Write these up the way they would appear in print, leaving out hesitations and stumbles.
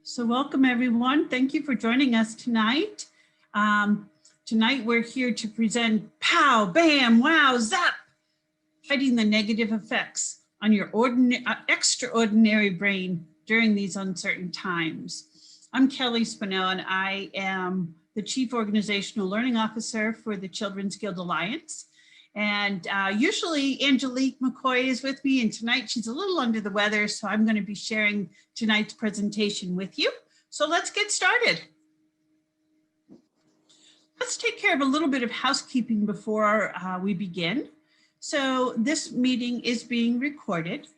So welcome everyone. Thank you for joining us tonight. Tonight we're here to present Pow, Bam, Wow, Zap, fighting the negative effects on your extraordinary brain during these uncertain times. I'm Kelly Spinell and I am the Chief Organizational Learning Officer for the Children's Guild Alliance. And usually Angelique McCoy is with me, and tonight she's a little under the weather, so I'm going to be sharing tonight's presentation with you. So let's get started. Let's take care of a little bit of housekeeping before we begin. So this meeting is being recorded.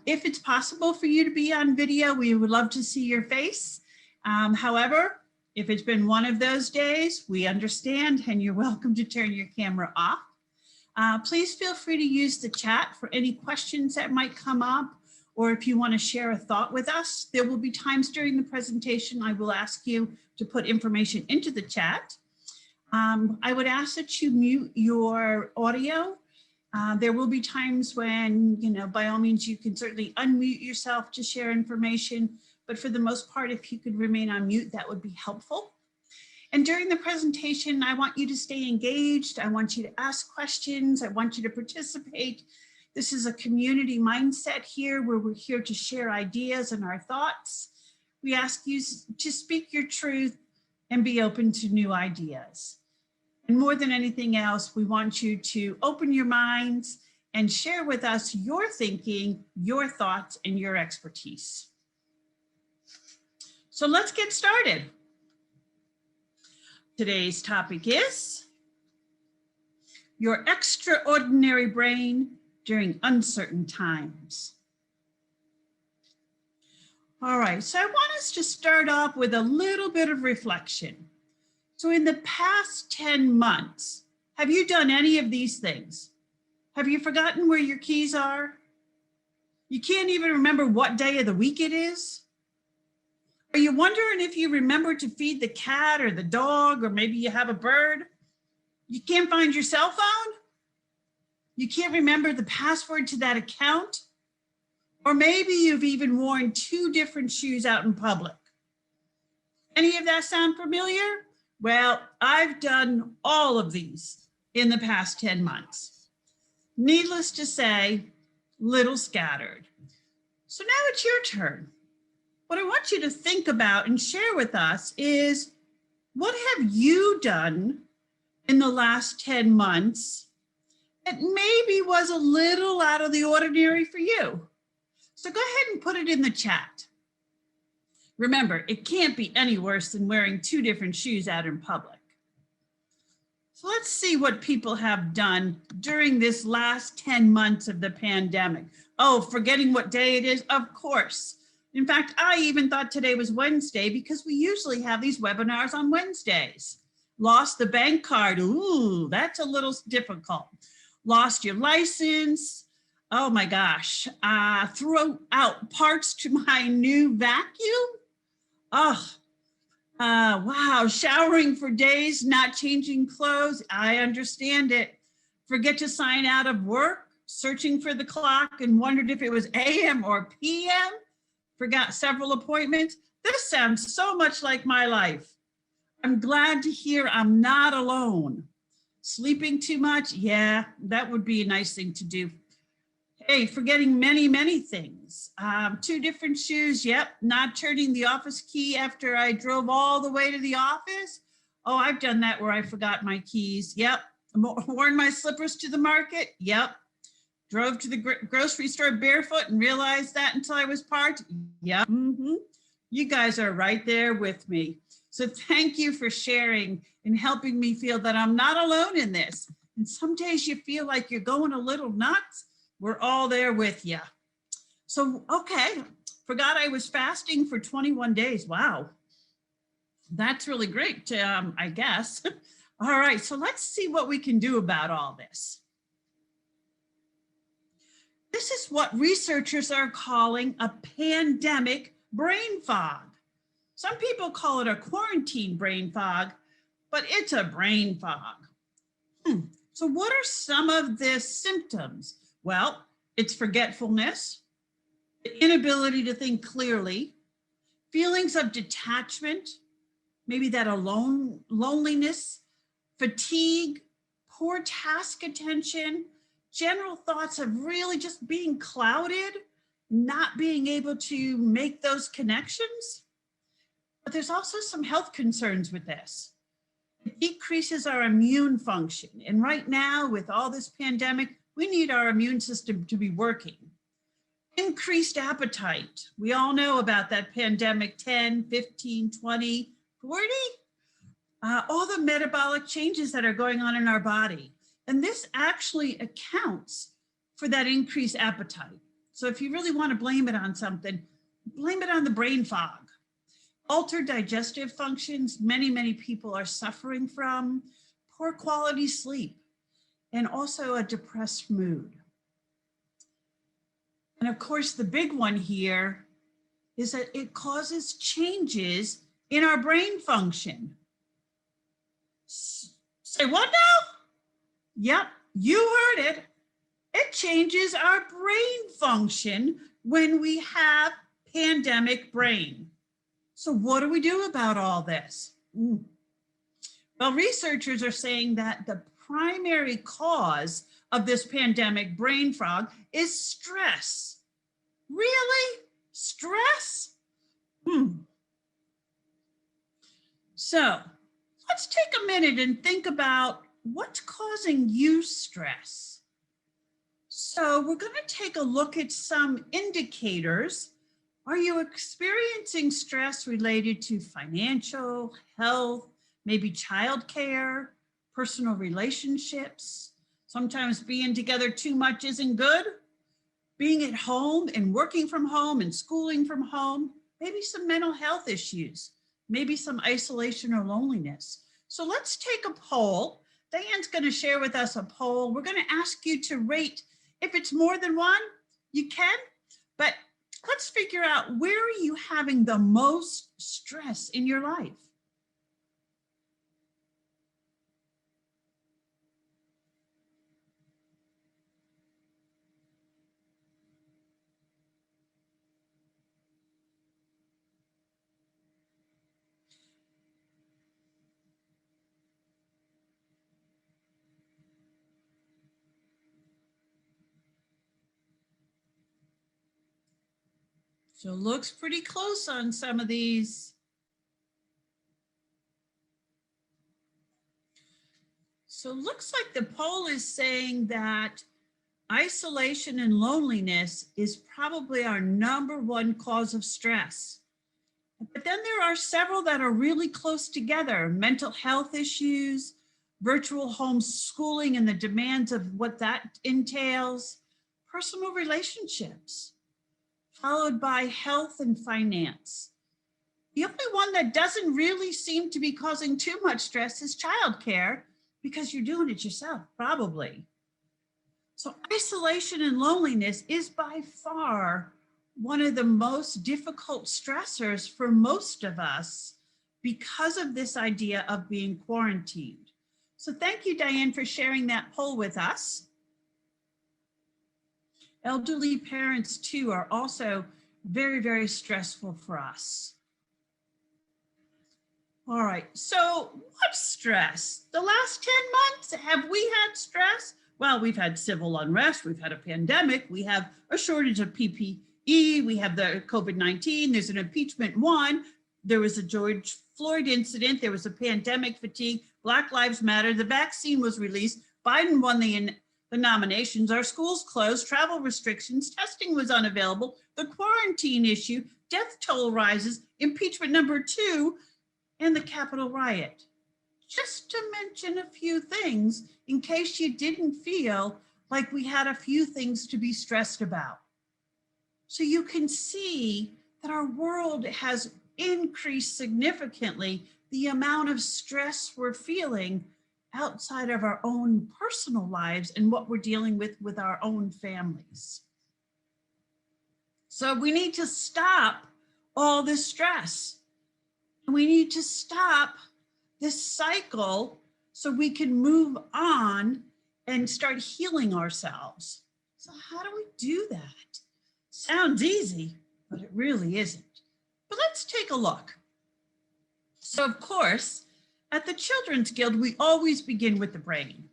If it's possible for you to be on video, we would love to see your face. However, if it's been one of those days, we understand and you're welcome to turn your camera off. Please feel free to use the chat for any questions that might come up, or if you want to share a thought with us. There will be times during the presentation I will ask you to put information into the chat. I would ask that you mute your audio. There will be times when, by all means, you can certainly unmute yourself to share information. But for the most part, if you could remain on mute, that would be helpful. And during the presentation, I want you to stay engaged. I want you to ask questions. I want you to participate. This is a community mindset here where we're here to share ideas and our thoughts. We ask you to speak your truth and be open to new ideas. And more than anything else, we want you to open your minds and share with us your thinking, your thoughts, and your expertise. So let's get started. Today's topic is your extraordinary brain during uncertain times. All right, so I want us to start off with a little bit of reflection. So in the past 10 months, have you done any of these things? Have you forgotten where your keys are? You can't even remember what day of the week it is? Are you wondering if you remember to feed the cat or the dog, or maybe you have a bird? You can't find your cell phone? You can't remember the password to that account? Or maybe you've even worn 2 different shoes out in public. Any of that sound familiar? Well, I've done all of these in the past 10 months. Needless to say, little scattered. So now it's your turn. What I want you to think about and share with us is, what have you done in the last 10 months that maybe was a little out of the ordinary for you? So go ahead and put it in the chat. Remember, it can't be any worse than wearing 2 different shoes out in public. So let's see what people have done during this last 10 months of the pandemic. Oh, forgetting what day it is? Of course. In fact, I even thought today was Wednesday because we usually have these webinars on Wednesdays. Lost the bank card. Ooh, that's a little difficult. Lost your license. Oh my gosh. Threw out parts to my new vacuum. Oh, wow. Showering for days, not changing clothes. I understand it. Forget to sign out of work, searching for the clock and wondered if it was AM or PM. Forgot several appointments. This sounds so much like my life. I'm glad to hear I'm not alone. Sleeping too much? Yeah, that would be a nice thing to do. Hey, forgetting many, many things. 2 different shoes. Yep, not turning the office key after I drove all the way to the office. Oh, I've done that where I forgot my keys. Yep, worn my slippers to the market. Yep. Drove to the grocery store barefoot and realized that until I was parked. Yeah, You guys are right there with me. So thank you for sharing and helping me feel that I'm not alone in this. And some days you feel like you're going a little nuts. We're all there with you. So, okay, forgot I was fasting for 21 days. Wow, that's really great, I guess. All right, so let's see what we can do about all this. This is what researchers are calling a pandemic brain fog. Some people call it a quarantine brain fog, but it's a brain fog. So what are some of the symptoms? Well, it's forgetfulness, the inability to think clearly, feelings of detachment, maybe that loneliness, fatigue, poor task attention, general thoughts of really just being clouded, not being able to make those connections. But there's also some health concerns with this. It decreases our immune function. And right now, with all this pandemic, we need our immune system to be working. Increased appetite. We all know about that pandemic 10, 15, 20, 40. All the metabolic changes that are going on in our body. And this actually accounts for that increased appetite. So if you really want to blame it on something, blame it on the brain fog. Altered digestive functions, many people are suffering from, poor quality sleep, and also a depressed mood. And of course, the big one here is that it causes changes in our brain function. Say what now? Yep, you heard it. It changes our brain function when we have pandemic brain. So what do we do about all this? Well, researchers are saying that the primary cause of this pandemic brain fog is stress. Really? Stress? So let's take a minute and think about what's causing you stress. So we're going to take a look at some indicators. Are you experiencing stress related to financial, health, maybe childcare, personal relationships? Sometimes being together too much isn't good. Being at home and working from home and schooling from home, maybe some mental health issues, maybe some isolation or loneliness. So let's take a poll. Diane's going to share with us a poll. We're going to ask you to rate. If it's more than one, you can, but let's figure out, where are you having the most stress in your life? So it looks pretty close on some of these. So it looks like the poll is saying that isolation and loneliness is probably our #1 cause of stress. But then there are several that are really close together: mental health issues, virtual homeschooling and the demands of what that entails, personal relationships, followed by health and finance. The only one that doesn't really seem to be causing too much stress is childcare, because you're doing it yourself, probably. So isolation and loneliness is by far one of the most difficult stressors for most of us because of this idea of being quarantined. So thank you, Diane, for sharing that poll with us. Elderly parents too are also very stressful for us. All right, so what's stress? The last 10 months, have we had stress? Well, we've had civil unrest, we've had a pandemic, we have a shortage of PPE, we have the COVID-19, there's an impeachment one, there was a George Floyd incident, there was a pandemic fatigue, Black Lives Matter, the vaccine was released, Biden won the nominations, our schools closed, travel restrictions, testing was unavailable, the quarantine issue, death toll rises, impeachment #2, and the Capitol riot. Just to mention a few things in case you didn't feel like we had a few things to be stressed about. So you can see that our world has increased significantly the amount of stress we're feeling outside of our own personal lives and what we're dealing with our own families. So we need to stop all this stress. We need to stop this cycle so we can move on and start healing ourselves. So how do we do that? Sounds easy, but it really isn't. But let's take a look. So of course, at the Children's Guild, we always begin with the brain.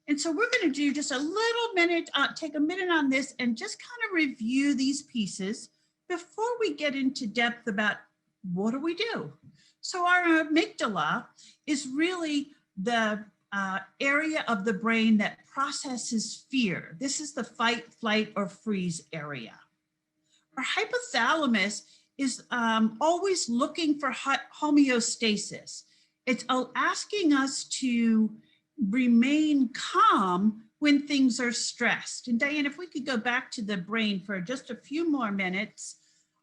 And so we're going to do just a little minute, take a minute on this and just kind of review these pieces before we get into depth about what do we do. So our amygdala is really the area of the brain that processes fear. This is the fight, flight, or freeze area. Our hypothalamus is always looking for homeostasis. It's asking us to remain calm when things are stressed. And Diane, if we could go back to the brain for just a few more minutes.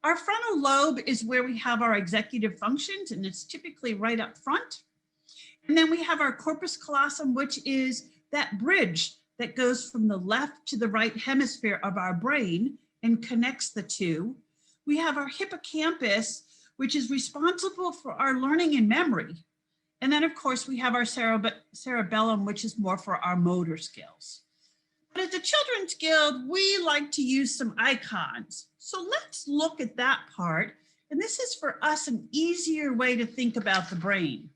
Our frontal lobe is where we have our executive functions, and it's typically right up front. And then we have our corpus callosum, which is that bridge that goes from the left to the right hemisphere of our brain and connects the two. We have our hippocampus, which is responsible for our learning and memory. And then, of course, we have our cerebellum, which is more for our motor skills. But at the Children's Guild, we like to use some icons. So let's look at that part. And this is for us an easier way to think about the brain.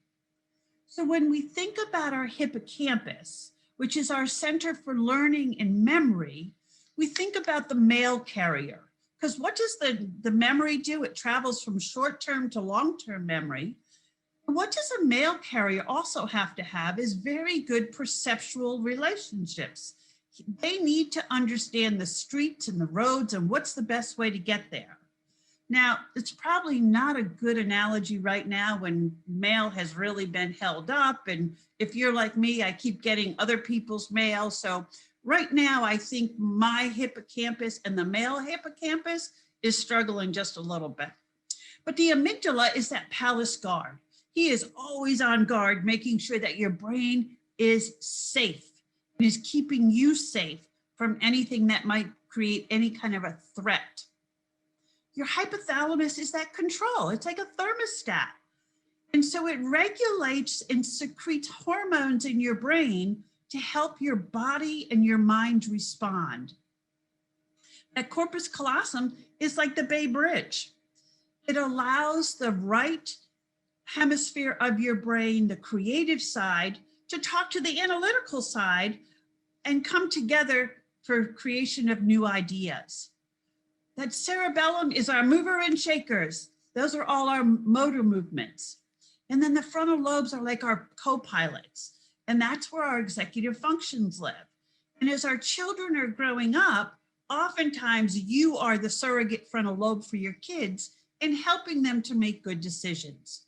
So when we think about our hippocampus, which is our center for learning and memory, we think about the mail carrier. Because what does the memory do? It travels from short-term to long-term memory. And what does a mail carrier also have to have is very good perceptual relationships. They need to understand the streets and the roads and what's the best way to get there. Now, it's probably not a good analogy right now when mail has really been held up. And if you're like me, I keep getting other people's mail. So right now, I think my hippocampus and the male hippocampus is struggling just a little bit. But the amygdala is that palace guard. He is always on guard, making sure that your brain is safe and is keeping you safe from anything that might create any kind of a threat. Your hypothalamus is that control. It's like a thermostat. And so it regulates and secretes hormones in your brain to help your body and your mind respond. That corpus callosum is like the Bay Bridge. It allows the right hemisphere of your brain, the creative side, to talk to the analytical side and come together for creation of new ideas. That cerebellum is our mover and shakers. Those are all our motor movements. And then the frontal lobes are like our co-pilots. And that's where our executive functions live. And as our children are growing up, oftentimes you are the surrogate frontal lobe for your kids in helping them to make good decisions.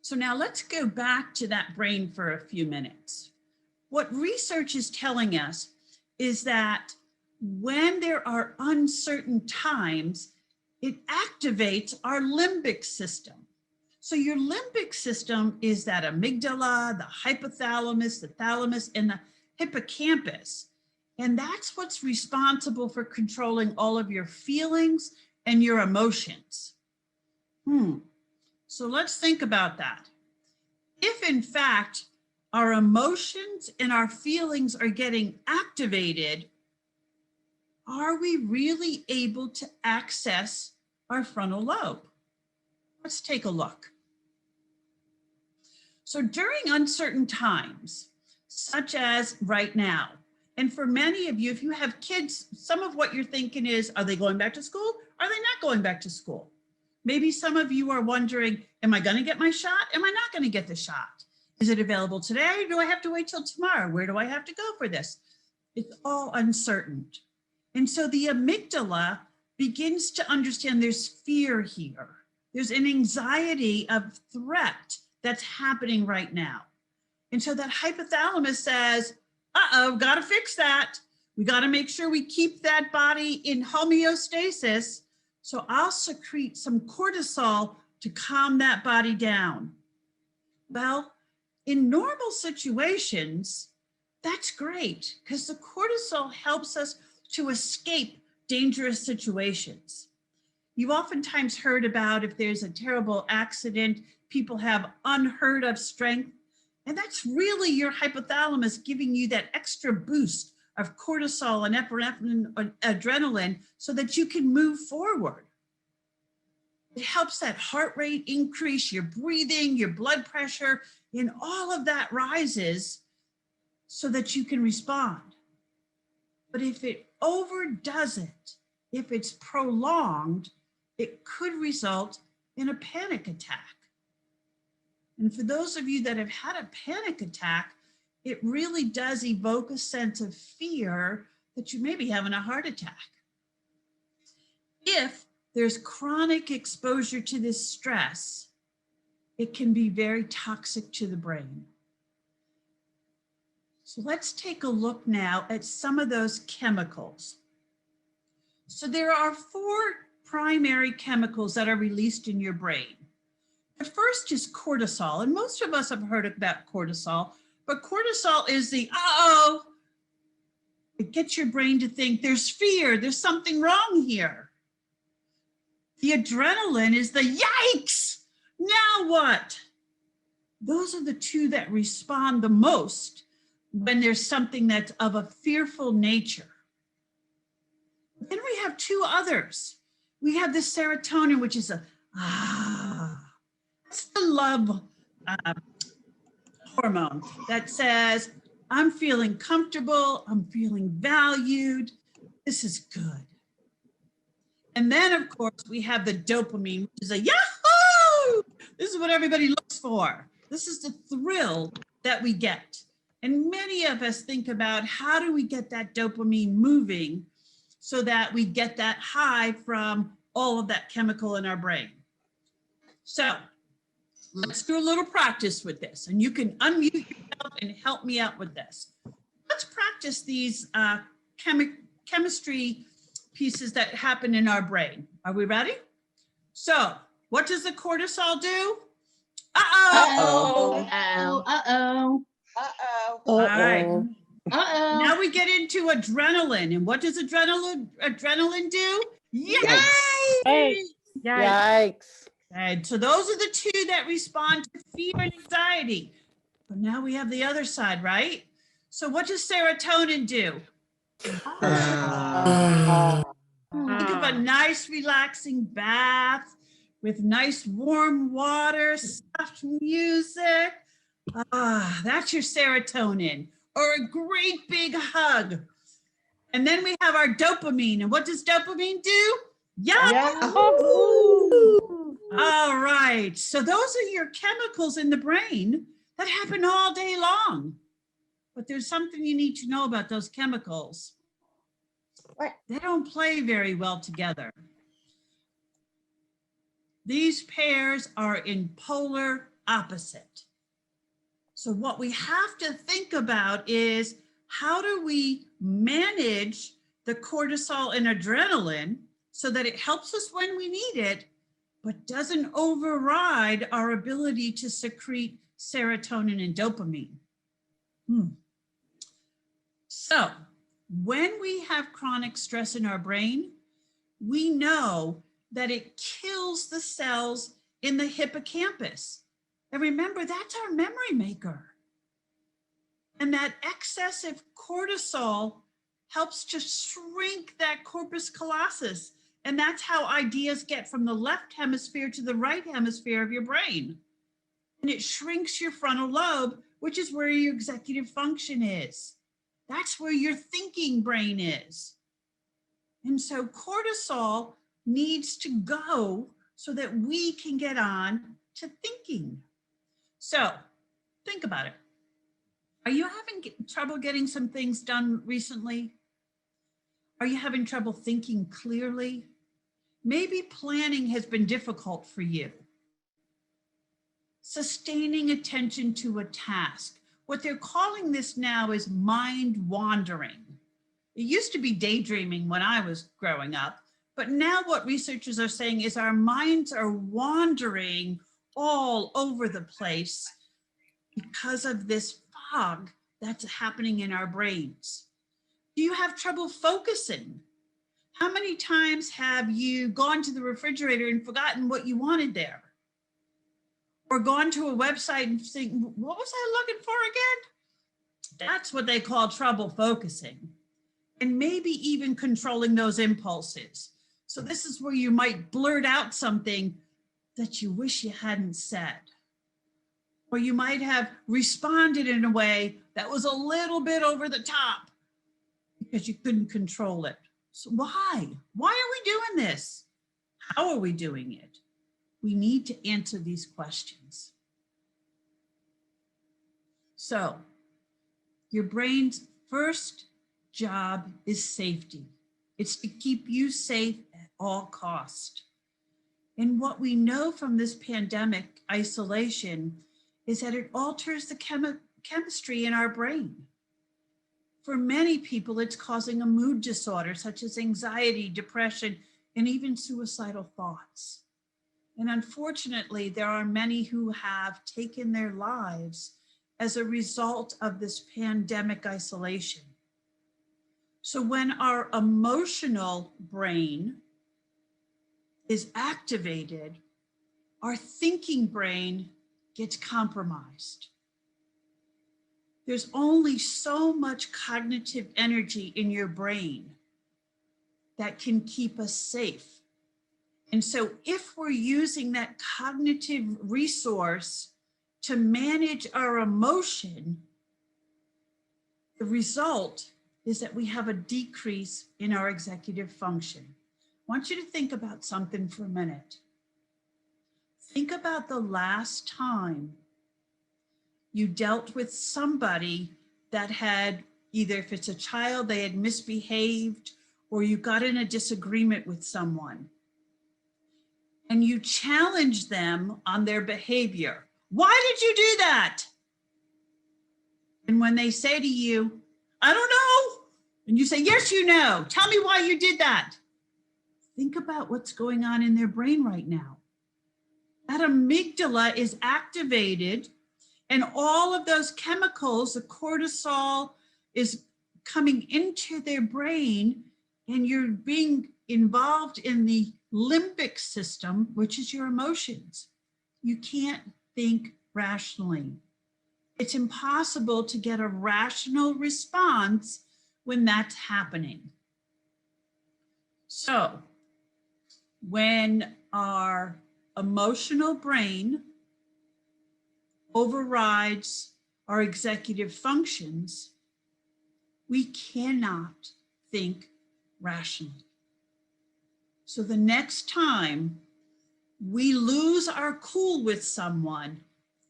So now let's go back to that brain for a few minutes. What research is telling us is that when there are uncertain times, it activates our limbic system. So your limbic system is that amygdala, the hypothalamus, the thalamus, and the hippocampus. And that's what's responsible for controlling all of your feelings and your emotions. So let's think about that. If in fact, our emotions and our feelings are getting activated, are we really able to access our frontal lobe? Let's take a look. So during uncertain times, such as right now, and for many of you, if you have kids, some of what you're thinking is, are they going back to school? Are they not going back to school? Maybe some of you are wondering, am I going to get my shot? Am I not going to get the shot? Is it available today? Do I have to wait till tomorrow? Where do I have to go for this? It's all uncertain. And so the amygdala begins to understand there's fear here. There's an anxiety of threat that's happening right now. And so that hypothalamus says, uh-oh, got to fix that. We got to make sure we keep that body in homeostasis. So I'll secrete some cortisol to calm that body down. Well, in normal situations, that's great because the cortisol helps us to escape dangerous situations. You've oftentimes heard about if there's a terrible accident, people have unheard of strength. And that's really your hypothalamus giving you that extra boost of cortisol and epinephrine and adrenaline so that you can move forward. It helps that heart rate increase, your breathing, your blood pressure, and all of that rises so that you can respond. But if it overdoes it, if it's prolonged, it could result in a panic attack. And for those of you that have had a panic attack, it really does evoke a sense of fear that you may be having a heart attack. If there's chronic exposure to this stress, it can be very toxic to the brain. So let's take a look now at some of those chemicals. So there are 4 primary chemicals that are released in your brain. The first is cortisol, and most of us have heard about cortisol, but cortisol is the it gets your brain to think there's fear, there's something wrong here. The adrenaline is the yikes, now what? Those are the 2 that respond the most when there's something that's of a fearful nature. Then we have 2 others. We have the serotonin, which is that's the love hormone that says, I'm feeling comfortable, I'm feeling valued, this is good. And then of course we have the dopamine, which is a yahoo! This is what everybody looks for. This is the thrill that we get. And many of us think about how do we get that dopamine moving so that we get that high from all of that chemical in our brain. So let's do a little practice with this, and you can unmute yourself and help me out with this. Let's practice these chemistry pieces that happen in our brain. Are we ready? So what does the cortisol do? Uh-oh. Uh-oh. Uh-oh. Uh-oh. All right. Uh-oh. Now we get into adrenaline. And what does adrenaline do? Yikes! Yikes. And so those are the 2 that respond to fear and anxiety. But now we have the other side, right? So what does serotonin do? Think of a nice relaxing bath with nice warm water, soft music. That's your serotonin. Or a great big hug. And then we have our dopamine. And what does dopamine do? Yahoo! All right. So those are your chemicals in the brain that happen all day long. But there's something you need to know about those chemicals. What? They don't play very well together. These pairs are in polar opposite. So what we have to think about is how do we manage the cortisol and adrenaline so that it helps us when we need it, but doesn't override our ability to secrete serotonin and dopamine. So when we have chronic stress in our brain, we know that it kills the cells in the hippocampus. And remember, that's our memory maker. And that excessive cortisol helps to shrink that corpus callosum. And that's how ideas get from the left hemisphere to the right hemisphere of your brain. And it shrinks your frontal lobe, which is where your executive function is. That's where your thinking brain is. And so cortisol needs to go so that we can get on to thinking. So think about it. Are you having trouble getting some things done recently? Are you having trouble thinking clearly? Maybe planning has been difficult for you. Sustaining attention to a task. What they're calling this now is mind wandering. It used to be daydreaming when I was growing up, but now what researchers are saying is our minds are wandering all over the place because of this fog that's happening in our brains. Do you have trouble focusing? How many times have you gone to the refrigerator and forgotten what you wanted there? Or gone to a website and think, what was I looking for again? That's what they call trouble focusing. And maybe even controlling those impulses. So this is where you might blurt out something that you wish you hadn't said. Or you might have responded in a way that was a little bit over the top because you couldn't control it. So why? Why are we doing this? How are we doing it? We need to answer these questions. So your brain's first job is safety. It's to keep you safe at all costs. And what we know from this pandemic isolation is that it alters the chemistry in our brain. For many people, it's causing a mood disorder such as anxiety, depression, and even suicidal thoughts. And unfortunately, there are many who have taken their lives as a result of this pandemic isolation. So when our emotional brain is activated, our thinking brain gets compromised. There's only so much cognitive energy in your brain that can keep us safe. And so if we're using that cognitive resource to manage our emotion, the result is that we have a decrease in our executive function. I want you to think about something for a minute. Think about the last time you dealt with somebody that had, either if it's a child, they had misbehaved, or you got in a disagreement with someone and you challenged them on their behavior. Why did you do that? And when they say to you, I don't know, and you say, yes, you know, tell me why you did that. Think about what's going on in their brain right now. That amygdala is activated and all of those chemicals, the cortisol is coming into their brain, and you're being involved in the limbic system, which is your emotions. You can't think rationally. It's impossible to get a rational response when that's happening. So when our emotional brain overrides our executive functions, we cannot think rationally. So the next time we lose our cool with someone,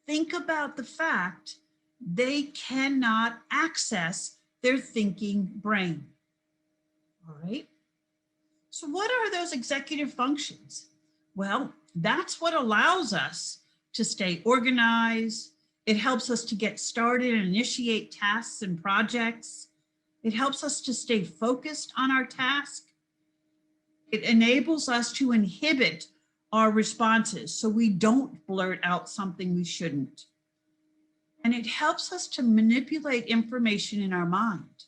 think about the fact they cannot access their thinking brain. All right. So what are those executive functions? Well, that's what allows us to stay organized. It helps us to get started and initiate tasks and projects. It helps us to stay focused on our task. It enables us to inhibit our responses so we don't blurt out something we shouldn't. And it helps us to manipulate information in our mind.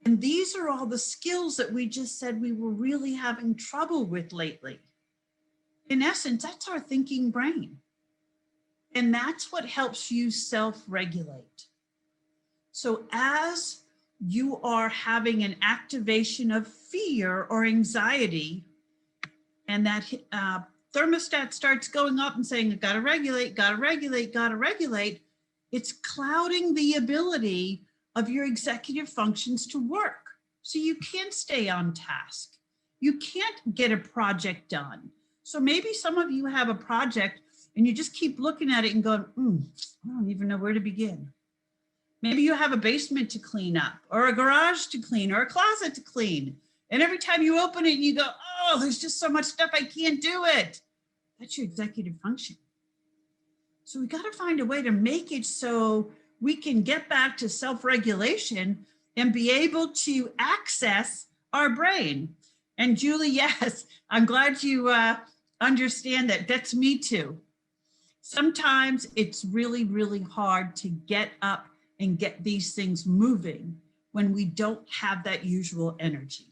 And these are all the skills that we just said we were really having trouble with lately. In essence, that's our thinking brain. And that's what helps you self-regulate. So as you are having an activation of fear or anxiety, and that thermostat starts going up and saying, gotta regulate, gotta regulate, gotta regulate, it's clouding the ability of your executive functions to work. So you can't stay on task. You can't get a project done. So maybe some of you have a project and you just keep looking at it and going, I don't even know where to begin. Maybe you have a basement to clean up, or a garage to clean, or a closet to clean. And every time you open it, you go, oh, there's just so much stuff, I can't do it. That's your executive function. So we got to find a way to make it so we can get back to self-regulation and be able to access our brain. And Julie, yes, I'm glad you understand that. That's me too. Sometimes it's really, really hard to get up and get these things moving when we don't have that usual energy.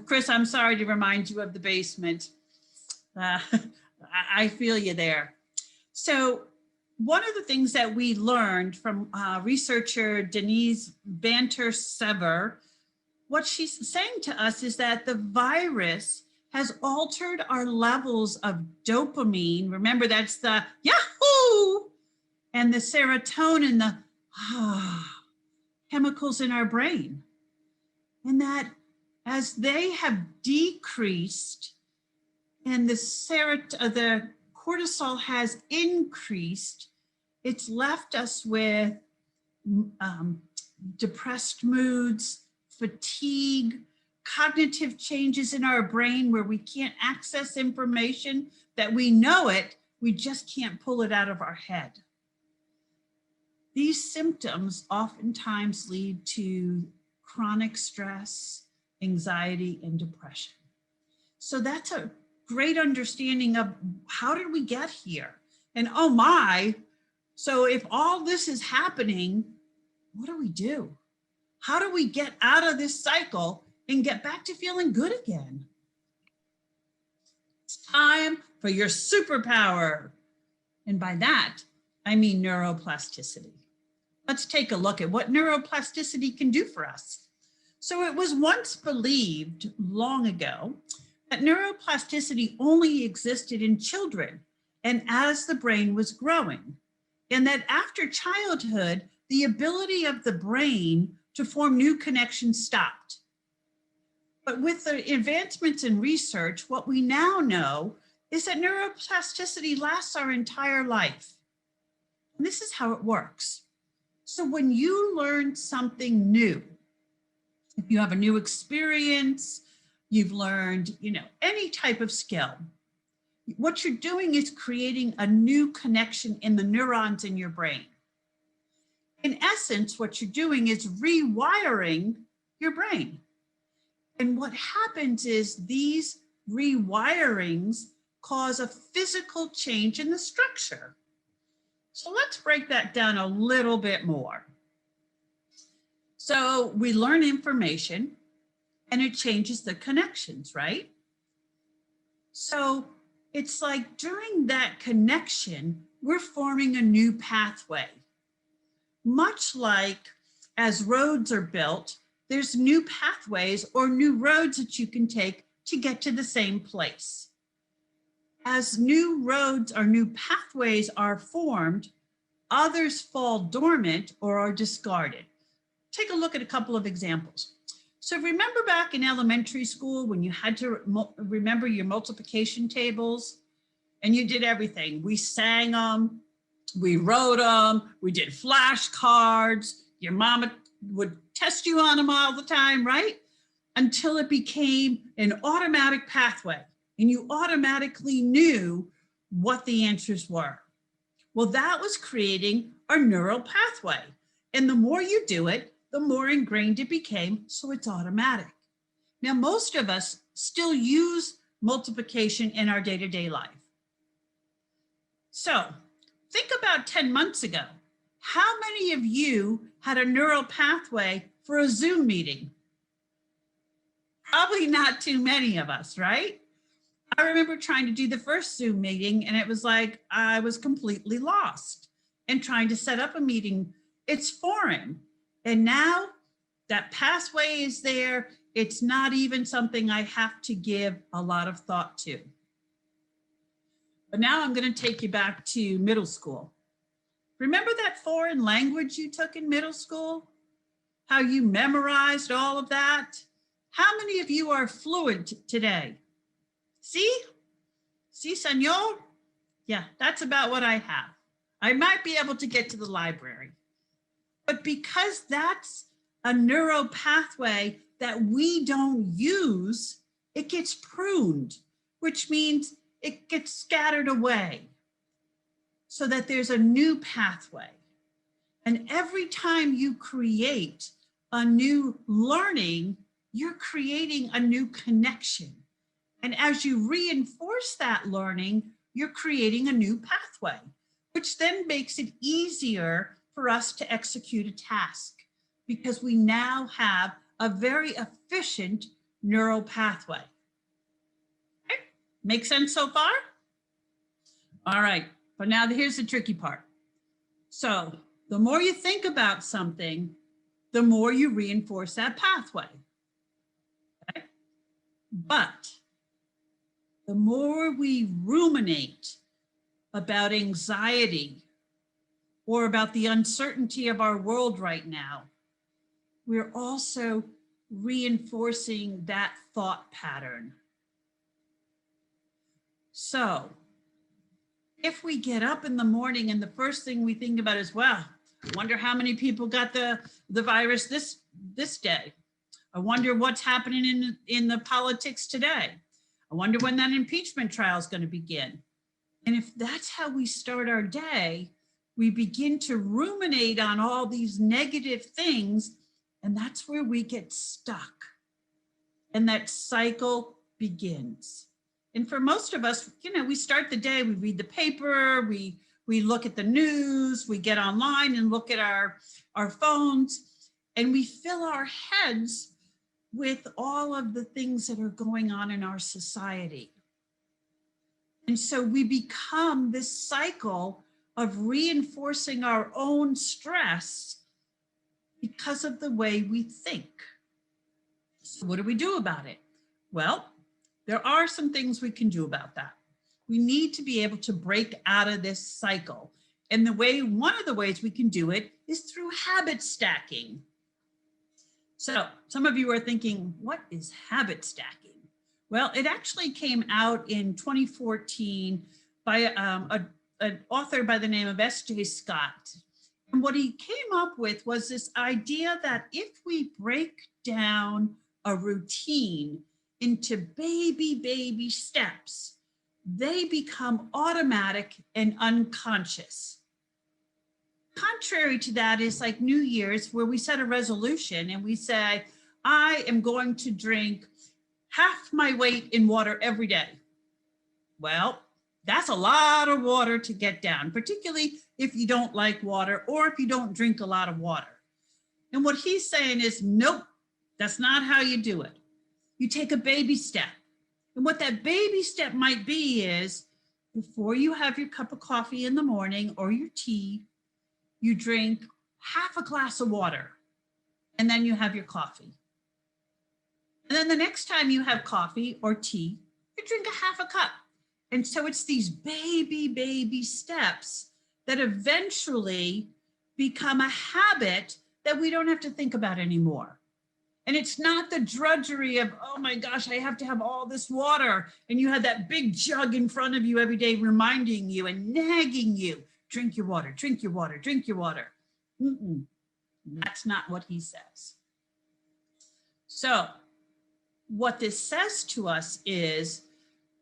Chris, I'm sorry to remind you of the basement. I feel you there. So one of the things that we learned from researcher Denise Banter-Sever, what she's saying to us is that the virus has altered our levels of dopamine. Remember, that's the yahoo, and the serotonin, the chemicals in our brain. And that as they have decreased and the cortisol has increased, it's left us with depressed moods, fatigue, cognitive changes in our brain where we can't access information, that we know it, we just can't pull it out of our head. These symptoms oftentimes lead to chronic stress, anxiety, and depression. So that's a great understanding of how did we get here? And oh my, so if all this is happening, what do we do? How do we get out of this cycle and get back to feeling good again? It's time for your superpower. And by that, I mean neuroplasticity. Let's take a look at what neuroplasticity can do for us. So it was once believed long ago that neuroplasticity only existed in children and as the brain was growing, and that after childhood, the ability of the brain to form new connections stopped. But with the advancements in research, what we now know is that neuroplasticity lasts our entire life. And this is how it works. So when you learn something new, if you have a new experience, you've learned, any type of skill, what you're doing is creating a new connection in the neurons in your brain. In essence, what you're doing is rewiring your brain. And what happens is these rewirings cause a physical change in the structure. So let's break that down a little bit more. So we learn information and it changes the connections, right? So it's like during that connection, we're forming a new pathway. Much like as roads are built, there's new pathways or new roads that you can take to get to the same place. As new roads or new pathways are formed, others fall dormant or are discarded. Take a look at a couple of examples. So remember back in elementary school when you had to remember your multiplication tables and you did everything. We sang them, we wrote them, we did flashcards. Your mama would test you on them all the time, right? Until it became an automatic pathway and you automatically knew what the answers were. Well, that was creating a neural pathway. And the more you do it, the more ingrained it became, so it's automatic. Now, most of us still use multiplication in our day-to-day life. So think about 10 months ago. How many of you had a neural pathway for a Zoom meeting? Probably not too many of us, right? I remember trying to do the first Zoom meeting and it was like I was completely lost and trying to set up a meeting. It's foreign. And now that pathway is there. It's not even something I have to give a lot of thought to. But now I'm going to take you back to middle school. Remember that foreign language you took in middle school? How you memorized all of that? How many of you are fluent today? See, senor? Yeah, that's about what I have. I might be able to get to the library. But because that's a neural pathway that we don't use, it gets pruned, which means it gets scattered away so that there's a new pathway. And every time you create a new learning, you're creating a new connection. And as you reinforce that learning, you're creating a new pathway, which then makes it easier for us to execute a task because we now have a very efficient neural pathway. Okay. Make sense so far? All right, but now here's the tricky part. So the more you think about something, the more you reinforce that pathway. Okay? But the more we ruminate about anxiety or about the uncertainty of our world right now, we're also reinforcing that thought pattern. So if we get up in the morning and the first thing we think about is, well, I wonder how many people got the virus this day. I wonder what's happening in the politics today. I wonder when that impeachment trial is going to begin. And if that's how we start our day, we begin to ruminate on all these negative things, and that's where we get stuck. And that cycle begins. And for most of us, we start the day, we read the paper, we look at the news, we get online and look at our phones, and we fill our heads with all of the things that are going on in our society. And so we become this cycle of reinforcing our own stress because of the way we think. So what do we do about it? Well, there are some things we can do about that. We need to be able to break out of this cycle. And one of the ways we can do it is through habit stacking. So some of you are thinking, what is habit stacking? Well, it actually came out in 2014 by an author by the name of S.J. Scott. And what he came up with was this idea that if we break down a routine into baby steps, they become automatic and unconscious. Contrary to that is like New Year's, where we set a resolution and we say, I am going to drink half my weight in water every day. Well, that's a lot of water to get down, particularly if you don't like water or if you don't drink a lot of water. And what he's saying is, nope, that's not how you do it. You take a baby step. And what that baby step might be is, before you have your cup of coffee in the morning or your tea, you drink half a glass of water, and then you have your coffee. And then the next time you have coffee or tea, you drink a half a cup. And so it's these baby steps that eventually become a habit that we don't have to think about anymore. And it's not the drudgery of, oh my gosh, I have to have all this water. And you have that big jug in front of you every day reminding you and nagging you, drink your water, drink your water, drink your water. That's not what he says. So what this says to us is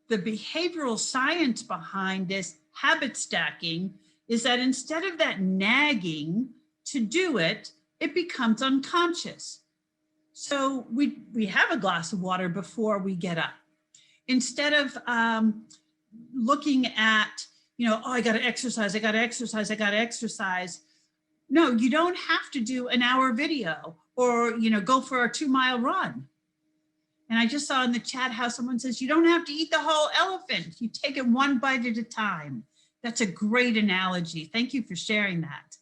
the behavioral science behind this habit stacking is that instead of that nagging to do it, it becomes unconscious. So we have a glass of water before we get up. Instead of looking at, oh, I got to exercise, I got to exercise, I got to exercise. No, you don't have to do an hour video or, go for a 2-mile run. And I just saw in the chat how someone says, you don't have to eat the whole elephant. You take it one bite at a time. That's a great analogy. Thank you for sharing that.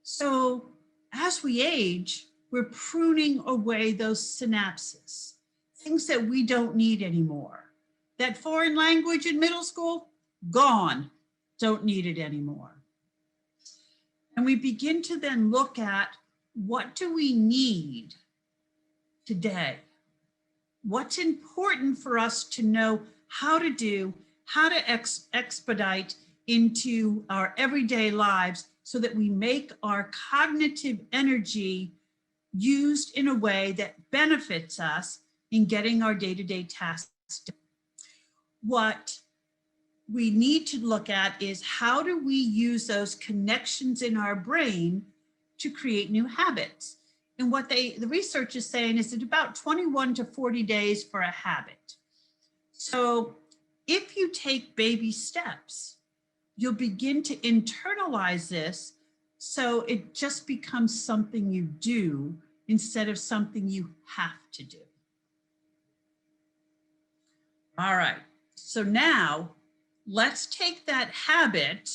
So as we age, we're pruning away those synapses, things that we don't need anymore. That foreign language in middle school, gone, don't need it anymore. And we begin to then look at, what do we need today? What's important for us to know how to do, how to expedite into our everyday lives so that we make our cognitive energy used in a way that benefits us in getting our day-to-day tasks done. What we need to look at is, how do we use those connections in our brain to create new habits? And what the research is saying is that about 21 to 40 days for a habit. So if you take baby steps, you'll begin to internalize this, so it just becomes something you do instead of something you have to do. All right, so now let's take that habit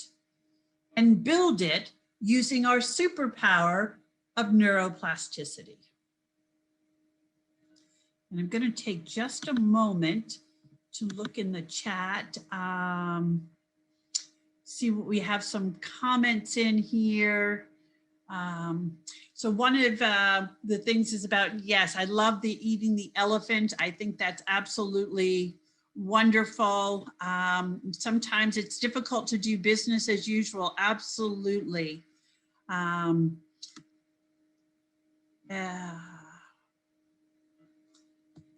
and build it using our superpower of neuroplasticity. And I'm going to take just a moment to look in the chat. See what we have, some comments in here. So one of the things is about, yes, I love the eating the elephant. I think that's absolutely wonderful. Sometimes it's difficult to do business as usual. Absolutely. Yeah.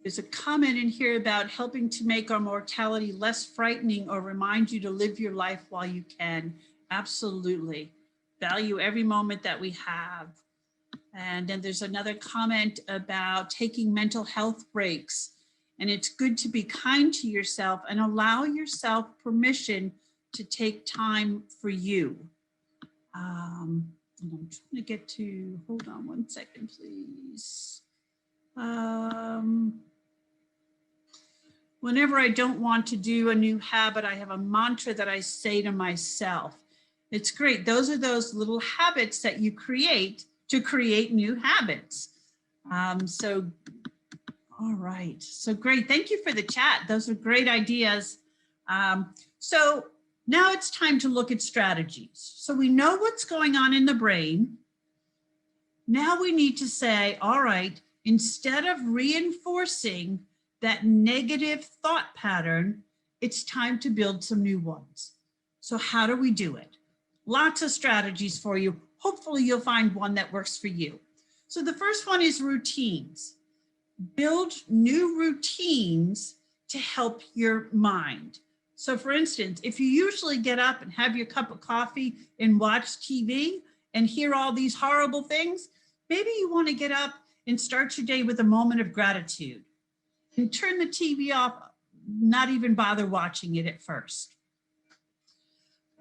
There's a comment in here about helping to make our mortality less frightening or remind you to live your life while you can. Absolutely. Value every moment that we have. And then there's another comment about taking mental health breaks. And it's good to be kind to yourself and allow yourself permission to take time for you. And I'm trying to get to, hold on one second, please. Whenever I don't want to do a new habit, I have a mantra that I say to myself. It's great. Those are those little habits that you create to create new habits. All right. So great. Thank you for the chat. Those are great ideas. So now it's time to look at strategies. So we know what's going on in the brain. Now we need to say, all right, instead of reinforcing that negative thought pattern, it's time to build some new ones. So how do we do it? Lots of strategies for you. Hopefully you'll find one that works for you. So the first one is routines. Build new routines to help your mind. So for instance, if you usually get up and have your cup of coffee and watch TV and hear all these horrible things, maybe you want to get up and start your day with a moment of gratitude. And turn the TV off, not even bother watching it at first.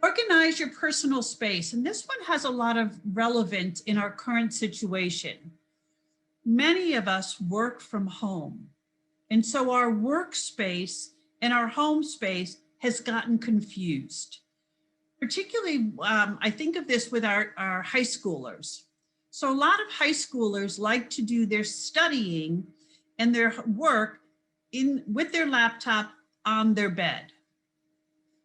Organize your personal space. And this one has a lot of relevance in our current situation. Many of us work from home. And so our workspace and our home space has gotten confused. Particularly, I think of this with our high schoolers. So a lot of high schoolers like to do their studying and their work with their laptop on their bed.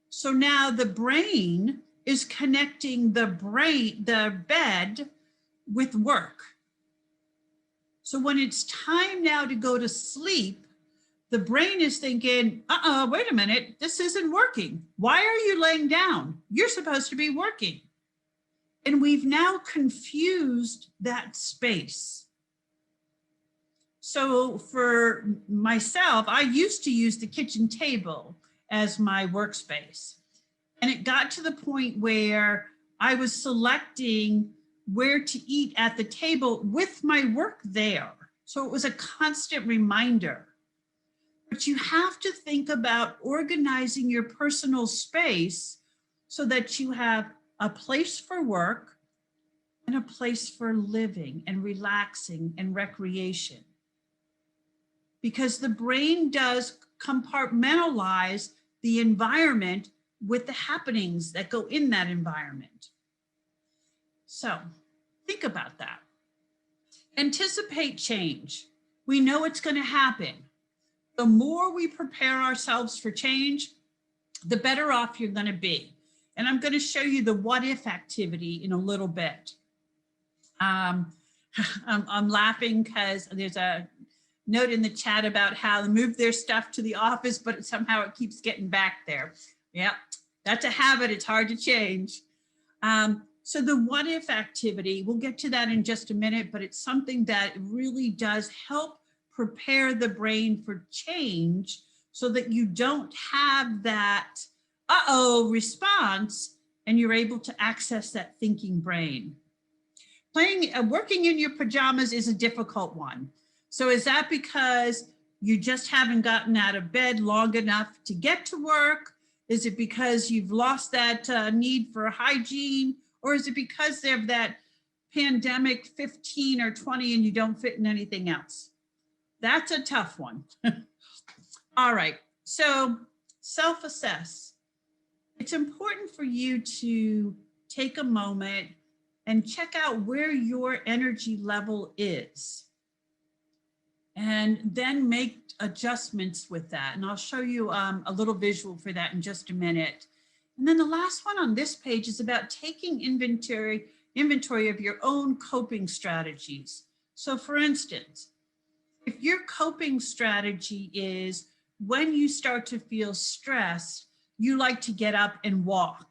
So now the brain is connecting the bed with work. So when it's time now to go to sleep, the brain is thinking, wait a minute, this isn't working. Why are you laying down? You're supposed to be working. And we've now confused that space. So for myself, I used to use the kitchen table as my workspace. And it got to the point where I was selecting where to eat at the table with my work there. So it was a constant reminder. But you have to think about organizing your personal space so that you have a place for work and a place for living and relaxing and recreation. Because the brain does compartmentalize the environment with the happenings that go in that environment. So think about that. Anticipate change. We know it's going to happen. The more we prepare ourselves for change, the better off you're going to be. And I'm going to show you the what if activity in a little bit. I'm laughing because there's a note in the chat about how they move their stuff to the office, but somehow it keeps getting back there. Yeah, that's a habit. It's hard to change. So the what if activity, we'll get to that in just a minute, but it's something that really does help prepare the brain for change so that you don't have that response and you're able to access that thinking brain. Working in your pajamas is a difficult one. So is that because you just haven't gotten out of bed long enough to get to work? Is it because you've lost that need for hygiene? Or is it because of that pandemic 15 or 20 and you don't fit in anything else? That's a tough one. All right, so self-assess. It's important for you to take a moment and check out where your energy level is. and then make adjustments with that. And I'll show you a little visual for that in just a minute. And then the last one on this page is about taking inventory of your own coping strategies. So for instance, if your coping strategy is when you start to feel stressed, you like to get up and walk.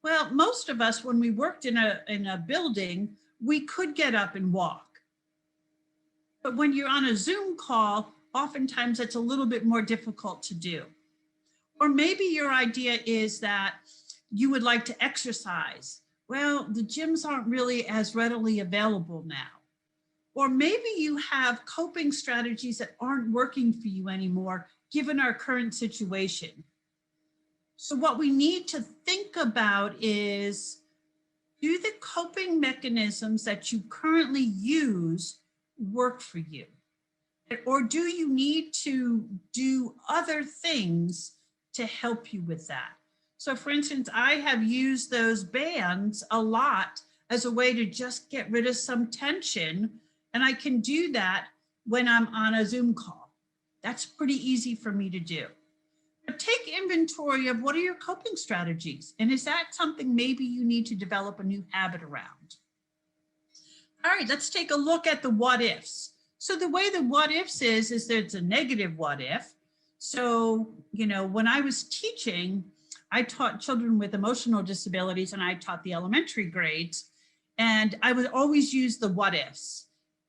Well, most of us, when we worked in a building, we could get up and walk. But when you're on a Zoom call, oftentimes it's a little bit more difficult to do. Or maybe your idea is that you would like to exercise. Well, the gyms aren't really as readily available now. Or maybe you have coping strategies that aren't working for you anymore, given our current situation. So what we need to think about is, do the coping mechanisms that you currently use work for you? Or do you need to do other things to help you with that? So for instance, I have used those bands a lot as a way to just get rid of some tension. And I can do that when I'm on a Zoom call. That's pretty easy for me to do. But take inventory of what are your coping strategies? And is that something maybe you need to develop a new habit around? All right, let's take a look at the what ifs. So the way the what ifs is there's a negative what if. So, you know, when I was teaching, I taught children with emotional disabilities and I taught the elementary grades, and I would always use the what ifs.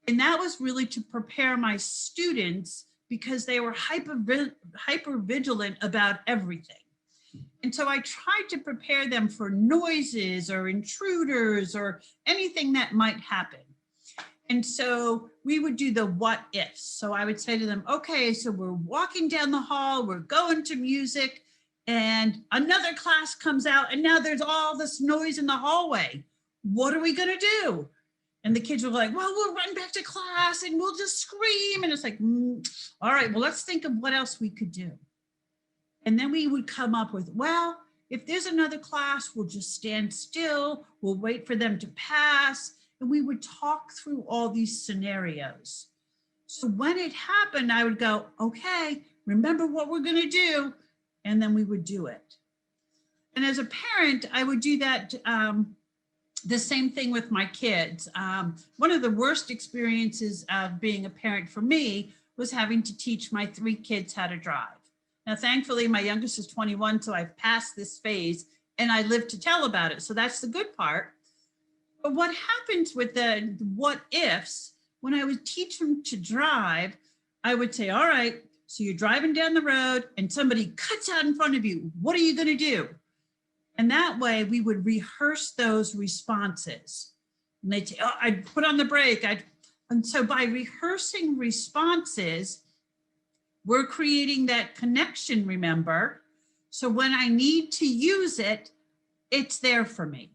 And that was really to prepare my students because they were hyper vigilant about everything. And so I tried to prepare them for noises or intruders or anything that might happen. And so we would do the what ifs. So I would say to them, okay, so we're walking down the hall, we're going to music, and another class comes out, and now there's all this noise in the hallway. What are we gonna do? And the kids were like, well, we'll run back to class and we'll just scream. And it's like, all right, well, let's think of what else we could do. And then we would come up with, well, if there's another class, we'll just stand still, we'll wait for them to pass. And we would talk through all these scenarios. So when it happened, I would go, okay, remember what we're gonna do. And then we would do it. And as a parent, I would do that the same thing with my kids. One of the worst experiences of being a parent for me was having to teach my 3 kids how to drive. Now, thankfully, my youngest is 21, so I've passed this phase and I live to tell about it. So that's the good part. But what happens with the what ifs, when I would teach them to drive, I would say, all right, so you're driving down the road and somebody cuts out in front of you. What are you going to do? And that way we would rehearse those responses. And they'd say, oh, I'd put on the brake. And so by rehearsing responses, we're creating that connection, remember? So when I need to use it, it's there for me.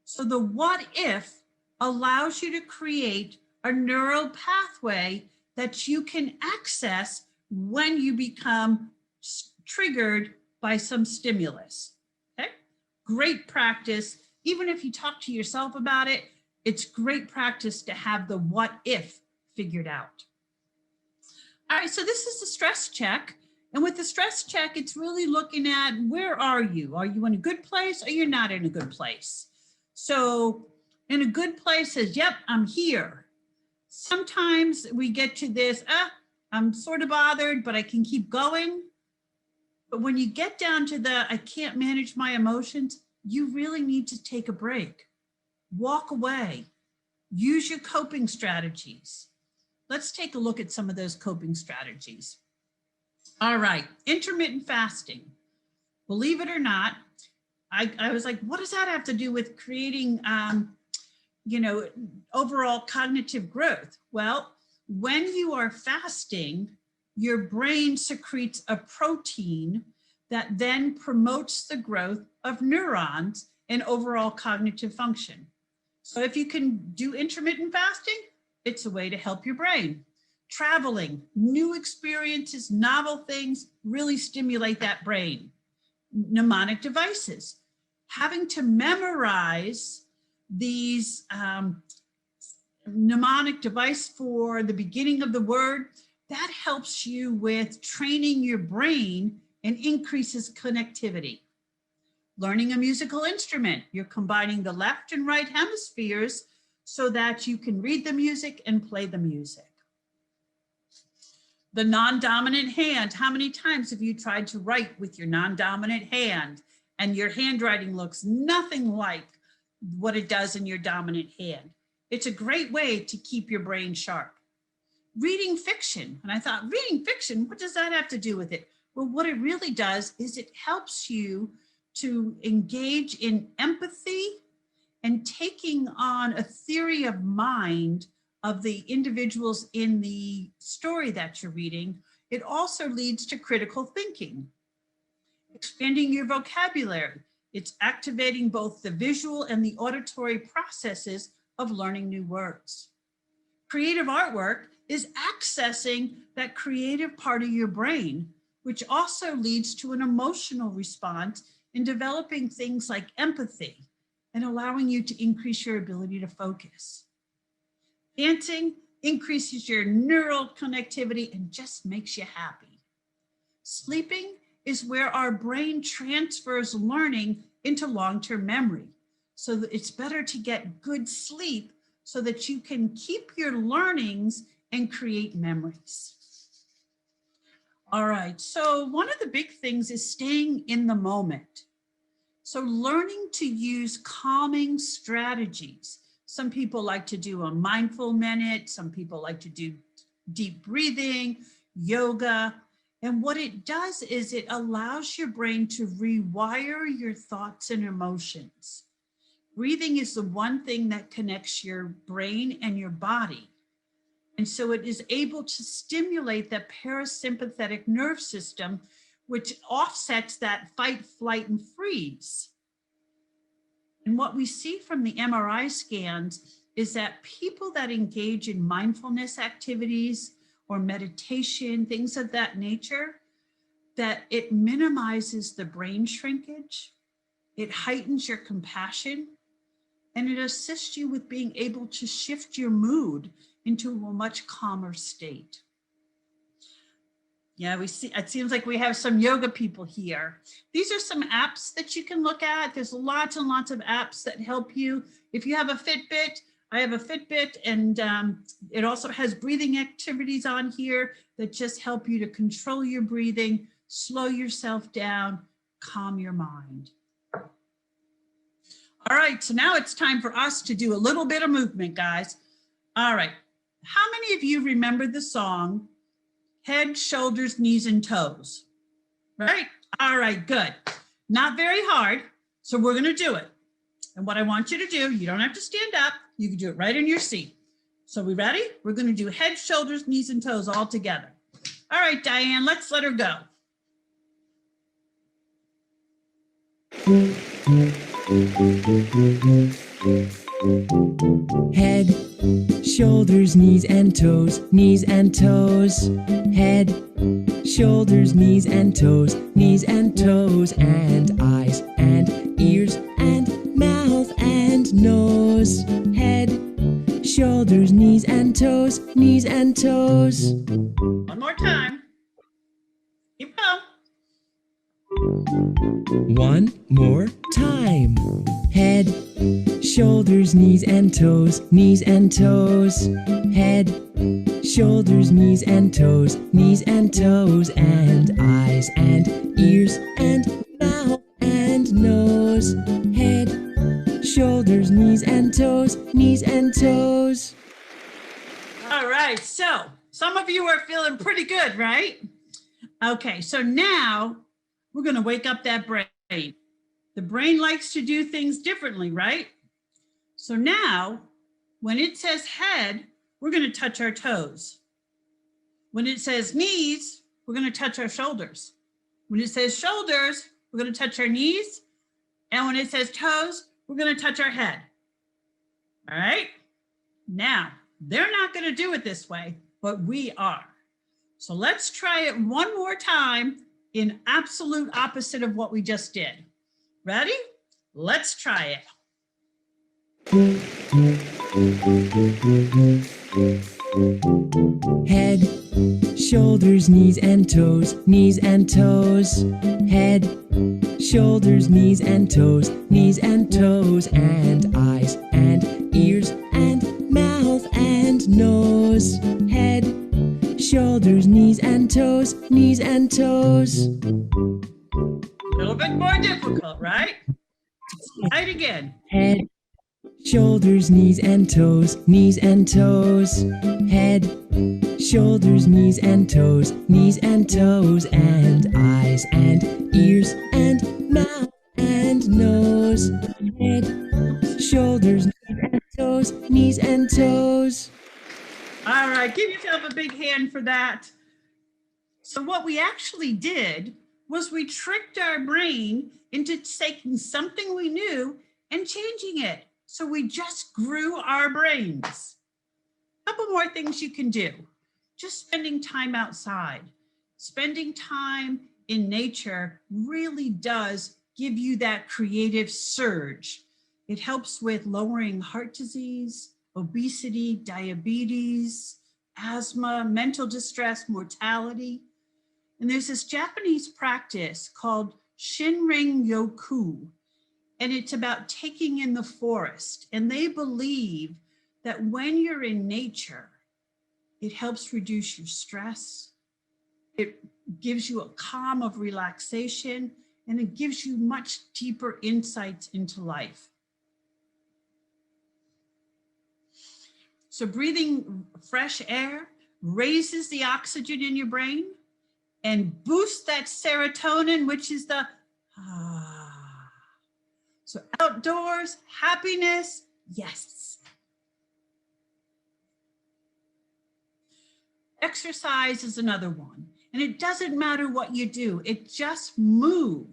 So the what if allows you to create a neural pathway that you can access when you become triggered by some stimulus. Okay, great practice. Even if you talk to yourself about it, it's great practice to have the what if figured out. All right, so this is the stress check. And with the stress check, it's really looking at where are you? Are you in a good place or you're not in a good place? So in a good place is, yep, I'm here. Sometimes we get to this, I'm sort of bothered, but I can keep going. But when you get down to the, I can't manage my emotions, you really need to take a break. Walk away. Use your coping strategies. Let's take a look at some of those coping strategies. All right, intermittent fasting. Believe it or not, I was like, what does that have to do with creating, overall cognitive growth? Well, when you are fasting, your brain secretes a protein that then promotes the growth of neurons and overall cognitive function. So if you can do intermittent fasting, it's a way to help your brain. Traveling, new experiences, novel things really stimulate that brain. Mnemonic devices. Having to memorize these mnemonic device for the beginning of the word, that helps you with training your brain and increases connectivity. Learning a musical instrument, you're combining the left and right hemispheres so that you can read the music and play the music. The non-dominant hand, how many times have you tried to write with your non-dominant hand and your handwriting looks nothing like what it does in your dominant hand? It's a great way to keep your brain sharp. Reading fiction, and I thought, reading fiction, what does that have to do with it? Well, what it really does is it helps you to engage in empathy and taking on a theory of mind of the individuals in the story that you're reading. It also leads to critical thinking. Expanding your vocabulary. It's activating both the visual and the auditory processes of learning new words. Creative artwork is accessing that creative part of your brain, which also leads to an emotional response in developing things like empathy and allowing you to increase your ability to focus. Dancing increases your neural connectivity and just makes you happy. Sleeping is where our brain transfers learning into long-term memory. So that it's better to get good sleep so that you can keep your learnings and create memories. All right, so one of the big things is staying in the moment. So learning to use calming strategies. Some people like to do a mindful minute, some people like to do deep breathing, yoga. And what it does is it allows your brain to rewire your thoughts and emotions. Breathing is the one thing that connects your brain and your body. And so it is able to stimulate the parasympathetic nerve system, which offsets that fight, flight, and freeze. And what we see from the MRI scans is that people that engage in mindfulness activities or meditation, things of that nature, that it minimizes the brain shrinkage, it heightens your compassion, and it assists you with being able to shift your mood into a much calmer state. Yeah, we see, it seems like we have some yoga people here. These are some apps that you can look at. There's lots and lots of apps that help you. If you have a Fitbit, I have a Fitbit, and it also has breathing activities on here that just help you to control your breathing, slow yourself down, calm your mind. All right, so now it's time for us to do a little bit of movement, guys. All right, how many of you remember the song, Head, Shoulders, Knees, and Toes? Right? All right, good. Not very hard, so we're gonna do it. And what I want you to do, you don't have to stand up, you can do it right in your seat. So we ready? We're gonna do head, shoulders, knees, and toes all together. All right, Diane, let's let her go. Head, shoulders, knees and toes, knees and toes. Head, shoulders, knees and toes, knees and toes, and eyes and ears and mouth and nose. Head, shoulders, knees and toes, knees and toes. One more time. Keep going. One more time. Head, shoulders, knees and toes, knees and toes. Head, shoulders, knees and toes, knees and toes, and eyes and ears and mouth and nose. Head, shoulders, knees and toes, knees and toes. All right, so some of you are feeling pretty good, right? Okay, so now we're gonna wake up that brain. The brain likes to do things differently, right? So now, when it says head, we're gonna touch our toes. When it says knees, we're gonna touch our shoulders. When it says shoulders, we're gonna touch our knees. And when it says toes, we're gonna touch our head. All right? Now, they're not gonna do it this way, but we are. So let's try it one more time in absolute opposite of what we just did. Ready? Let's try it. Head, shoulders, knees and toes, knees and toes. Head, shoulders, knees and toes, knees and toes, and eyes and ears and mouth and nose. Head, shoulders, knees and toes, knees and toes. A little bit more difficult, right? Try it again. Head, shoulders, knees and toes, knees and toes. Head, shoulders, knees and toes, knees and toes, and eyes and ears and mouth and nose. Head, shoulders, knees and toes, knees and toes. All right, give yourself a big hand for that. So what we actually did was we tricked our brain into taking something we knew and changing it. So we just grew our brains. A couple more things you can do. Just spending time outside. Spending time in nature really does give you that creative surge. It helps with lowering heart disease, obesity, diabetes, asthma, mental distress, mortality. And there's this Japanese practice called Shinrin Yoku, and it's about taking in the forest. And they believe that when you're in nature, it helps reduce your stress. It gives you a calm of relaxation, and it gives you much deeper insights into life. So breathing fresh air raises the oxygen in your brain and boosts that serotonin, which is the So outdoors, happiness, yes. Exercise is another one. And it doesn't matter what you do, it just move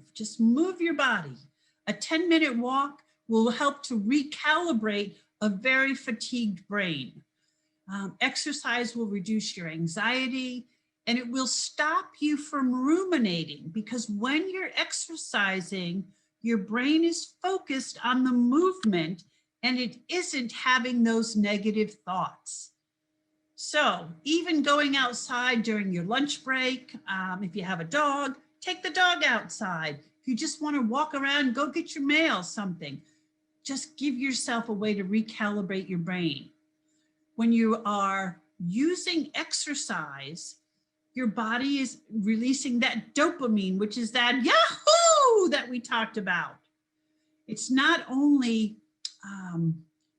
your body. A 10-minute walk will help to recalibrate a very fatigued brain. Exercise will reduce your anxiety, and it will stop you from ruminating, because when you're exercising, your brain is focused on the movement and it isn't having those negative thoughts. So even going outside during your lunch break, if you have a dog, take the dog outside. If you just want to walk around, go get your mail, something. Just give yourself a way to recalibrate your brain. When you are using exercise, your body is releasing that dopamine, which is that yahoo that we talked about. It's not only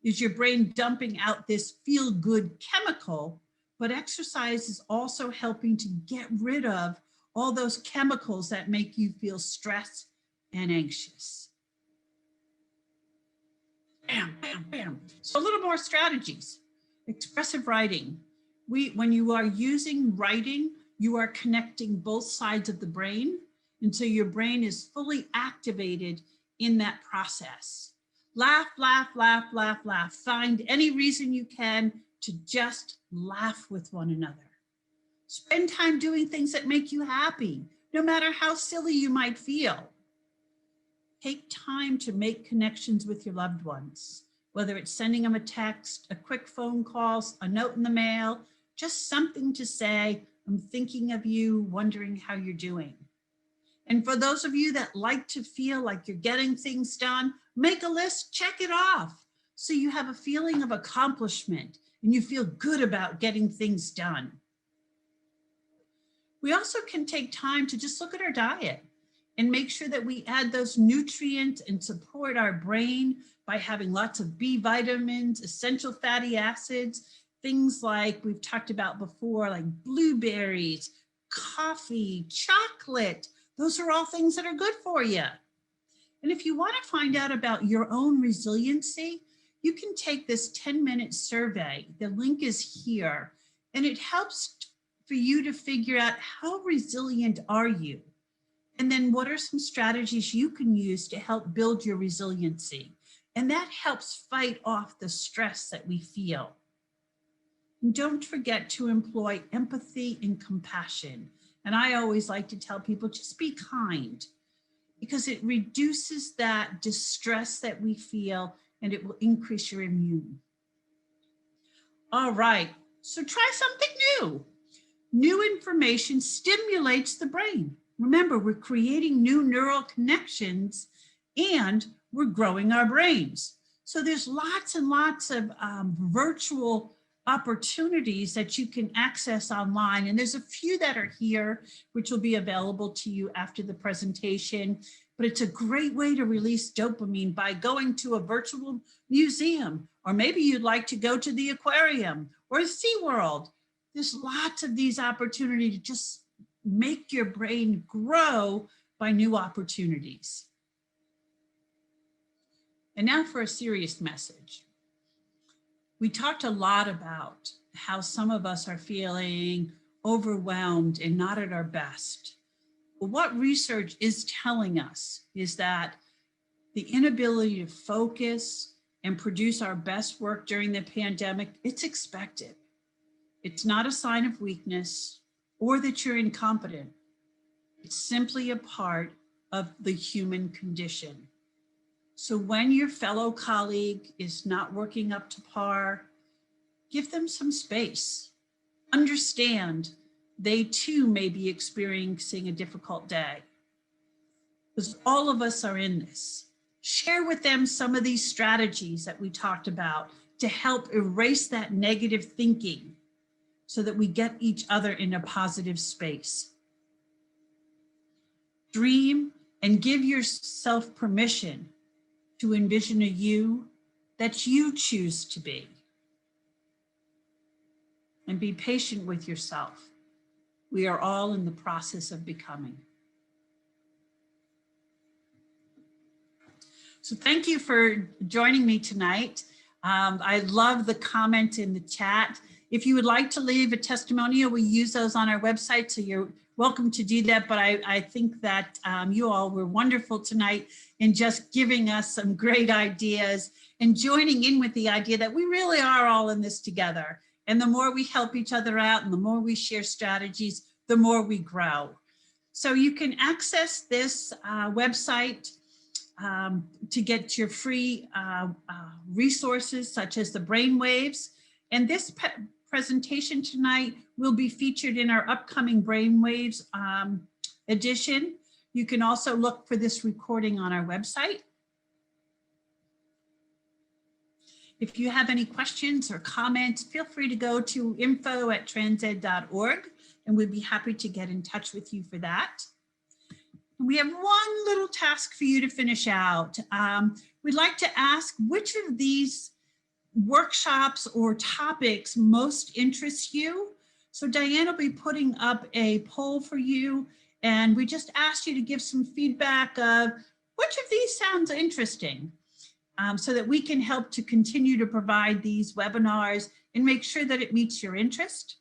is your brain dumping out this feel-good chemical, but exercise is also helping to get rid of all those chemicals that make you feel stressed and anxious. Bam, bam, bam. So a little more strategies. Expressive writing. When you are using writing, you are connecting both sides of the brain. And so your brain is fully activated in that process. Laugh, laugh, laugh, laugh, laugh. Find any reason you can to just laugh with one another. Spend time doing things that make you happy, no matter how silly you might feel. Take time to make connections with your loved ones, whether it's sending them a text, a quick phone call, a note in the mail, just something to say, I'm thinking of you, wondering how you're doing. And for those of you that like to feel like you're getting things done, make a list, check it off. So you have a feeling of accomplishment and you feel good about getting things done. We also can take time to just look at our diet and make sure that we add those nutrients and support our brain by having lots of B vitamins, essential fatty acids, things like we've talked about before, like blueberries, coffee, chocolate. Those are all things that are good for you. And if you want to find out about your own resiliency, you can take this 10-minute survey. The link is here, and it helps for you to figure out how resilient are you? And then what are some strategies you can use to help build your resiliency? And that helps fight off the stress that we feel. And don't forget to employ empathy and compassion. And I always like to tell people, just be kind, because it reduces that distress that we feel and it will increase your immune. All right, so try something new. New information stimulates the brain. Remember, we're creating new neural connections and we're growing our brains. So there's lots and lots of virtual opportunities that you can access online. And there's a few that are here, which will be available to you after the presentation. But it's a great way to release dopamine by going to a virtual museum, or maybe you'd like to go to the aquarium or SeaWorld. There's lots of these opportunities to just make your brain grow by new opportunities. And now for a serious message. We talked a lot about how some of us are feeling overwhelmed and not at our best. But what research is telling us is that the inability to focus and produce our best work during the pandemic, it's expected. It's not a sign of weakness or that you're incompetent. It's simply a part of the human condition. So when your fellow colleague is not working up to par, give them some space. Understand they too may be experiencing a difficult day, because all of us are in this. Share with them some of these strategies that we talked about to help erase that negative thinking so that we get each other in a positive space. Dream and give yourself permission to envision a you that you choose to be. And be patient with yourself. We are all in the process of becoming. So thank you for joining me tonight. I love the comment in the chat. If you would like to leave a testimonial, we use those on our website, so you're welcome to do that. But I think that you all were wonderful tonight in just giving us some great ideas and joining in with the idea that we really are all in this together. And the more we help each other out and the more we share strategies, the more we grow. So you can access this website to get your free resources such as the brainwaves. And this presentation tonight will be featured in our upcoming brainwaves edition. You can also look for this recording on our website. If you have any questions or comments, feel free to go to info@transed.org and we'd be happy to get in touch with you for that. We have one little task for you to finish out. We'd like to ask which of these workshops or topics most interests you. So Diane will be putting up a poll for you, and we just asked you to give some feedback of which of these sounds interesting, so that we can help to continue to provide these webinars and make sure that it meets your interest.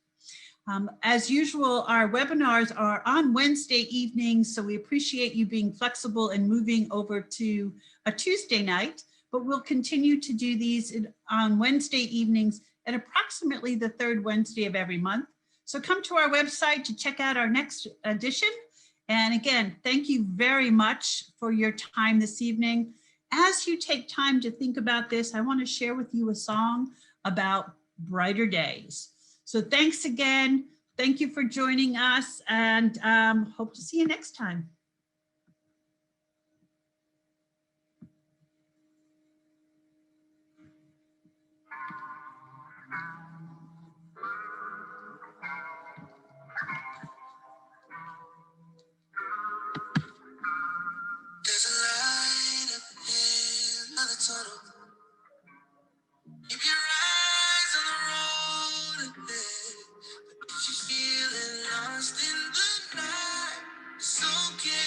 As usual, our webinars are on Wednesday evenings, so we appreciate you being flexible and moving over to a Tuesday night, but we'll continue to do these on Wednesday evenings at approximately the third Wednesday of every month. So come to our website to check out our next edition. And again, thank you very much for your time this evening. As you take time to think about this, I want to share with you a song about brighter days. So thanks again. Thank you for joining us, and hope to see you next time. There's a light at the end of the tunnel. Keep your eyes on the road ahead. If you're feeling lost in the night, it's okay.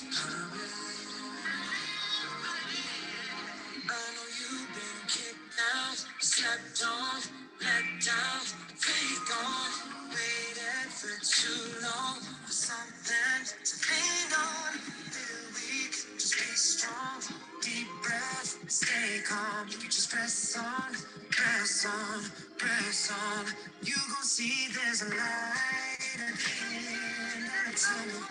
I know you've been kicked out, slept on, let down, fake on, waited for too long for something to lean on. Feel weak, just be strong. Deep breath, stay calm. Just press on, press on, press on. You gon' see there's a light at the end of the tunnel.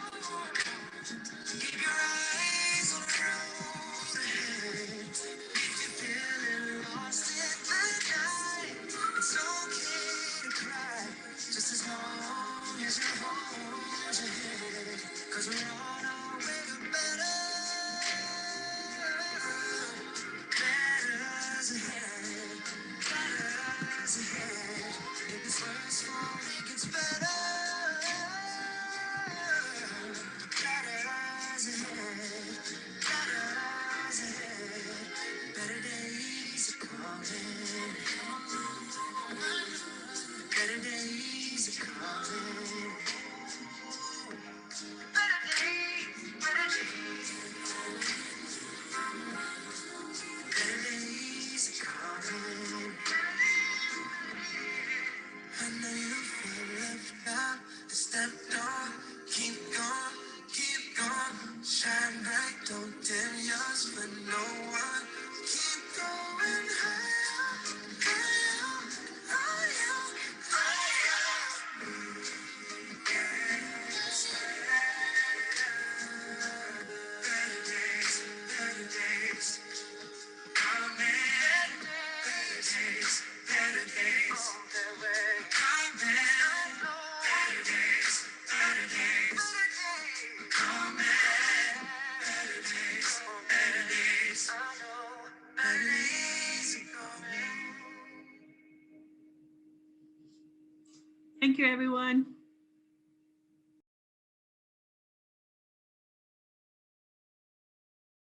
Keep your eyes on the road ahead. If you're feeling lost in the night, it's okay to cry, just as long as you hold your head. 'Cause we're on our way to better, better's ahead, better's ahead. If it's worse for it gets better, better's ahead, better's ahead. Better days are coming. Better days are coming. Better days, better days, better days are coming. I know you feel left out, stepped on. Keep going, keep going. Shine bright, don't dim yours for no one. Keep going higher, higher, higher, higher. Better days, better days. Coming. Better days, better days. Coming. Better days, better days. Coming. Better days, better days. I know better days are coming. Thank you, everyone.